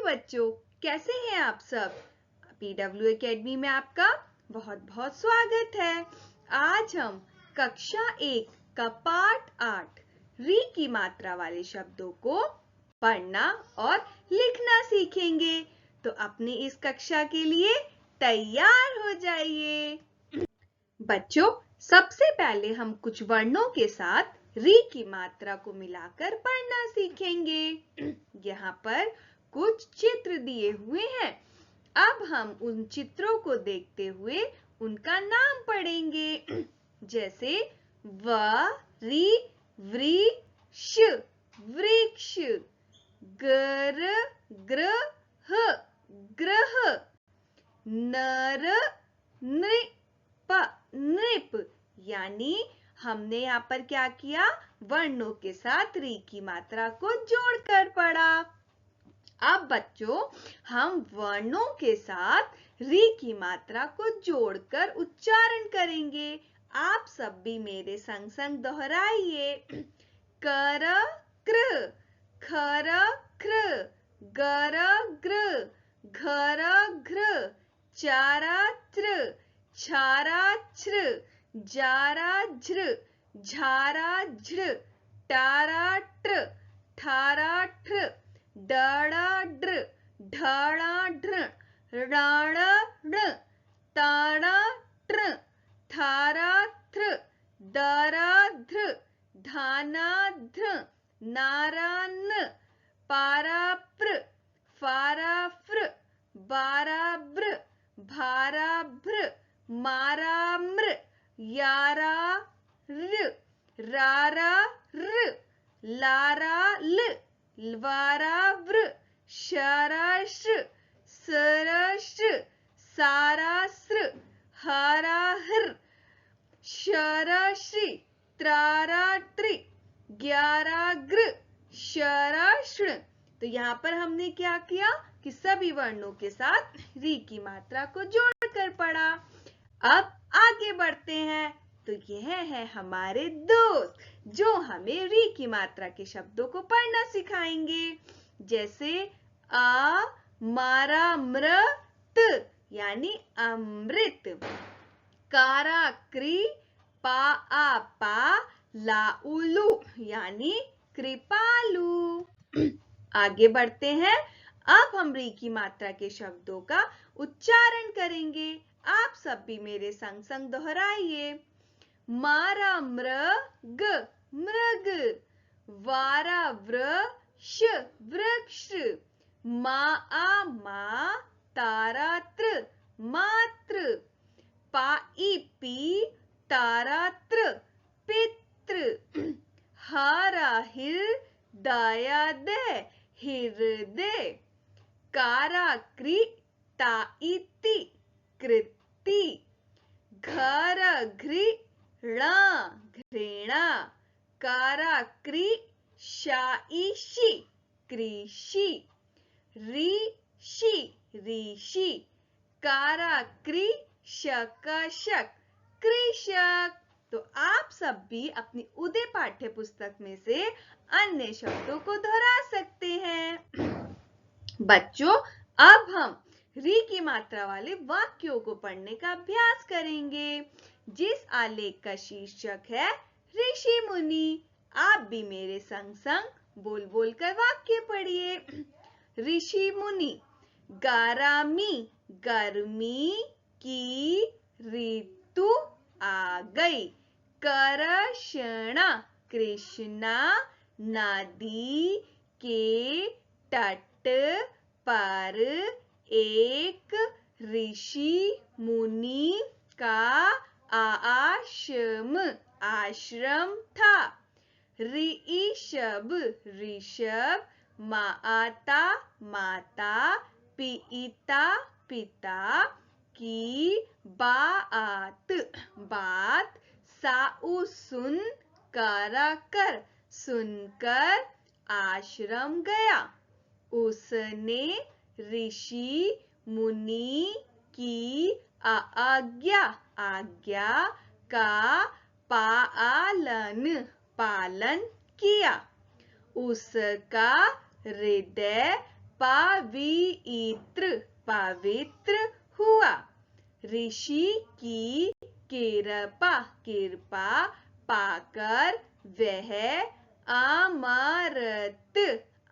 बच्चों, कैसे हैं आप सब? PW एकेडमी में आपका बहुत बहुत स्वागत है। आज हम कक्षा 1 का पाठ 8 री की मात्रा वाले शब्दों को पढ़ना और लिखना सीखेंगे। तो अपनी इस कक्षा के लिए तैयार हो जाइए। बच्चों, सबसे पहले हम कुछ वर्णों के साथ री की मात्रा को मिलाकर पढ़ना सीखेंगे। यहाँ पर कुछ चित्र दिए हुए हैं। अब हम उन चित्रों को देखते हुए उनका नाम पढ़ेंगे। जैसे व री वृक्ष वृक्ष, गर ग्रह ग्रह, नर नृप नृप। यानी हमने यहाँ पर क्या किया, वर्णों के साथ री की मात्रा को जोड़कर पढ़ा। अब बच्चों, हम वर्णों के साथ री की मात्रा को जोड़कर उच्चारण करेंगे। आप सब भी मेरे संग संग दोहराइए। कर क्र, खर ख्र, गर ग्र, घर घ्र, चारा त्र, छारा छ्र, जारा झ्र, झारा झ्र, टारा ट्र, ठारा ट्र, डड़ा ड्र, ढड़ा ढृ, रण ण, ताड़ा ट्र, थारा थ्र, दरा ध्र, धाना ध्र, नारा न, पारा प्र, फारा फ्र, बारा ब्र, भारा भ्र, मारा म्र, यारा र, रारा र, लारा ल, वारा व्र, शरा श्र, सरा श्र, सारा स्र, हरा हर, शरा श्री, त्रारा त्रि, ग्यारा ग्र, शरा श्ण। तो यहाँ पर हमने क्या किया कि सभी वर्णों के साथ री की मात्रा को जोड़कर पढ़ा। अब आगे बढ़ते हैं। तो यह है हमारे दोस्त जो हमें री की मात्रा के शब्दों को पढ़ना सिखाएंगे। जैसे आ मारा मृत यानी अमृत, कारा क्री, पा आ पा, लाउलू यानी कृपालु। आगे बढ़ते हैं। अब हम री की मात्रा के शब्दों का उच्चारण करेंगे। आप सब भी मेरे संग संग दोहराइए। मारा मृग मृग, वारा वृक्ष वृक्ष, मा आ मा, तारात्र मात्र, पाई पी, तारात्र पित्र, हारा हिर, दाया दे हृदय, कारा क्री, ताइति कृति, घर घृ, णा घृणा, कारा क्री, शाइषि कृषि, ऋषि ऋषि, कारा क्री, शकशक कृषक। तो आप सब भी अपनी उदय पाठ्य पुस्तक में से अन्य शब्दों को दोहरा सकते हैं। बच्चों, अब हम री की मात्रा वाले वाक्यों को पढ़ने का अभ्यास करेंगे। जिस आलेख का शीर्षक है ऋषि मुनि। आप भी मेरे संग संग बोल बोल कर वाक्य पढ़िए। ऋषि मुनि, गारामी गर्मी की ऋतु आ गई, करशना कृष्णा नदी के तट पर एक ऋषि मुनि का आश्रम था। ऋषभ ऋषभ, माता माता, पिता पिता की बात बात, साउ सुन, करा कर सुनकर आश्रम गया। उसने ऋषि मुनि की आज्ञा का पालन किया। उसका हृदय पवित्र पवित्र हुआ। ऋषि की कृपा पाकर वह अमृत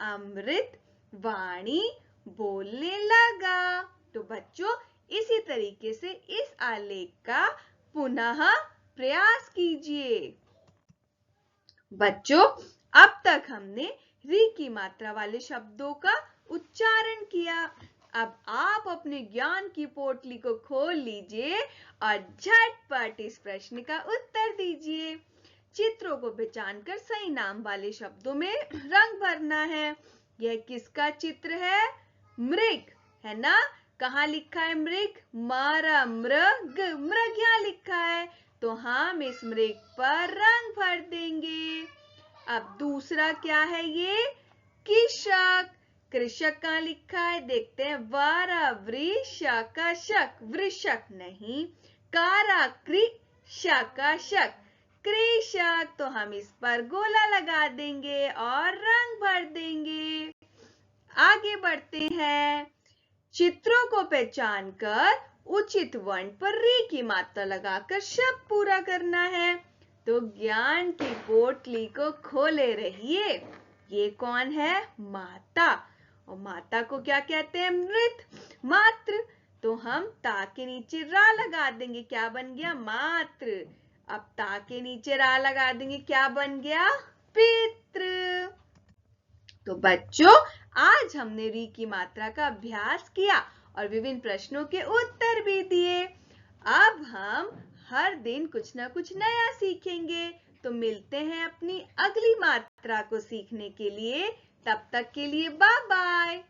अमृत वाणी बोलने लगा। तो बच्चों इसी तरीके से इस आलेख का पुनः प्रयास कीजिए। बच्चों अब तक हमने री की मात्रा वाले शब्दों का उच्चारण किया। अब आप अपने ज्ञान की पोटली को खोल लीजिए और झटपट इस प्रश्न का उत्तर दीजिए। चित्रों को पहचानकर सही नाम वाले शब्दों में रंग भरना है। यह किसका चित्र है? मृग है ना। कहाँ लिखा है मृग? मारा मृग, मृग यहाँ लिखा है, तो हम इस मृग पर रंग भर देंगे। अब दूसरा क्या है? ये कृषक। कृषक कहाँ लिखा है? देखते हैं। वारा वृषक, वृषक नहीं, कारा कृषक, कृषक। तो हम इस पर गोला लगा देंगे और रंग भर देंगे। आगे बढ़ते हैं। चित्रों को पहचान कर उचित वर्ण पर री की मात्रा लगाकर शब्द पूरा करना है। तो ज्ञान की पोटली को खोले रहिए। ये कौन है? माता। और माता को क्या कहते हैं? मृत मात्र। तो हम ता के नीचे रा लगा देंगे, क्या बन गया? मात्र। अब ता के नीचे रा लगा देंगे, क्या बन गया? पितृ। तो बच्चों आज हमने री की मात्रा का अभ्यास किया और विभिन्न प्रश्नों के उत्तर भी दिए। अब हम हर दिन कुछ ना कुछ नया सीखेंगे। तो मिलते हैं अपनी अगली मात्रा को सीखने के लिए। तब तक के लिए बाय बाय।